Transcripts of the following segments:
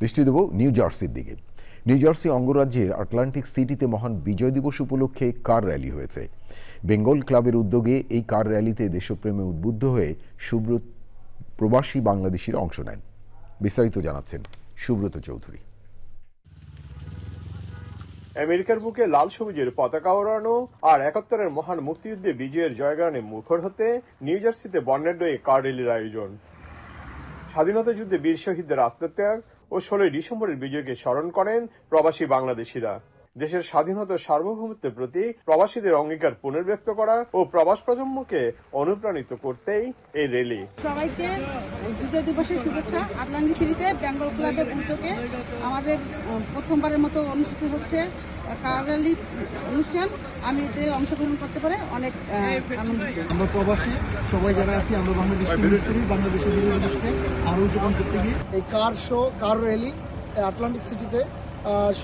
দৃষ্টি দেব নিউ জার্সির দিকে। নিউ জার্সি অঙ্গরাজ্যের আটলান্টিক সিটিতে মহান বিজয় দিবস উপলক্ষে কার র্যালি হয়েছে। বেঙ্গল ক্লাবের উদ্যোগে এই কার র্যালিতে দেশপ্রেমে উদ্বুদ্ধ হয়ে সুব্রত প্রবাসী বাংলাদেশিরা অংশ নেন। বিস্তারিত জানাচ্ছেন সুব্রত চৌধুরী। আমেরিকার বুকে লাল সবুজের পতাকা ওড়ানো আর ৭১-এর মহান মুক্তিযুদ্ধে বিজয়ের জয়গানে মুখর হতে নিউ জার্সিতে বর্ণাঢ্য এই কার র্যালির আয়োজন। স্বাধীনতা যুদ্ধে বীর শহীদদের আত্মত্যাগ ও ১৬ই ডিসেম্বরের বিজয়কে স্মরণ করেন প্রবাসী বাংলাদেশিরা। দেশের স্বাধীনতা সার্বভৌমত্বের প্রতি প্রবাসীদের অঙ্গীকার পুনর্ব্যক্ত করা ও প্রবাস প্রজন্মকে অনুপ্রাণিত করতেই এই র্যালি। সবাইকে বিজয় দিবসের শুভেচ্ছা। আটলান্টিক সিটিতে বেঙ্গল ক্লাবের উদ্যোগে আমাদের প্রথমবারের মতো অনুষ্ঠিত হচ্ছে কার র্যালি অনুষ্ঠান। আমি এতে অংশগ্রহণ করতে পারে অনেক আনন্দিত। আমরা প্রবাসী সবাই যারা আছি আমরা বাংলাদেশকে মিস করি, বাংলাদেশের বিজয় দিবসকে আরো উদযাপন করতে গিয়ে এই কার র্যালি আটলান্টিক সিটিতে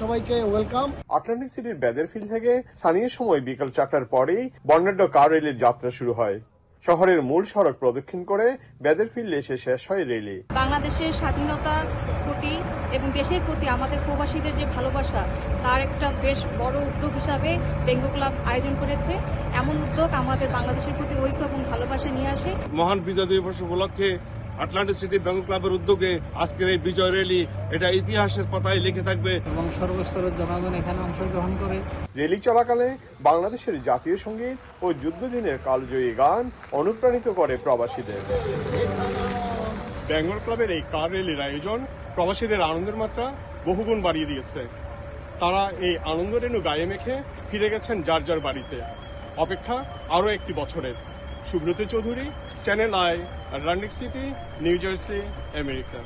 সবাইকে ওয়েলকাম। আটলান্টিক সিটির বেদারফিল্ড থেকে স্থানীয় সময় বিকাল ৪টার পরেই বর্ণাঢ্য কার র্যালির যাত্রা শুরু হয়। শহরের মূল সড়ক প্রদক্ষিণ করে বেদারফিল্ডে এসে শেষ হয় র্যালি। বাংলাদেশের স্বাধীনতার প্রতি এবং দেশের প্রতি আমাদের প্রবাসীদের যে ভালোবাসা, তার একটা বেশ বড় উদ্যোগ হিসাবে বেঙ্গল ক্লাব আয়োজন করেছে। এমন উদ্যোগ আমাদের বাংলাদেশের প্রতি ঐক্য এবং ভালোবাসা নিয়ে আসে। মহান বিজয় দিবস উপলক্ষে আটলান্টিক সিটি বেঙ্গল ক্লাবের উদ্যোগে আজকের এই বিজয় র্যালি এটা ইতিহাসের পাতায় লিখে থাকবে এবং সর্বস্তরের জনগণ এখানে অংশগ্রহণ করে। র্যালি চলাকালে বাংলাদেশের জাতীয় সঙ্গীত ও যুদ্ধদিনের কালজয়ী গান অনুপ্রাণিত করে প্রবাসীদের। বেঙ্গল ক্লাবের এই কার র্যালির আয়োজন প্রবাসীদের আনন্দের মাত্রা বহুগুণ বাড়িয়ে দিয়েছে। তারা এই আনন্দ রেণু গায়ে মেখে ফিরে গেছেন যার যার বাড়িতে। অপেক্ষা আরও একটি বছরের। Subrata Chowdhury, channel I, Atlantic city, new jersey, America.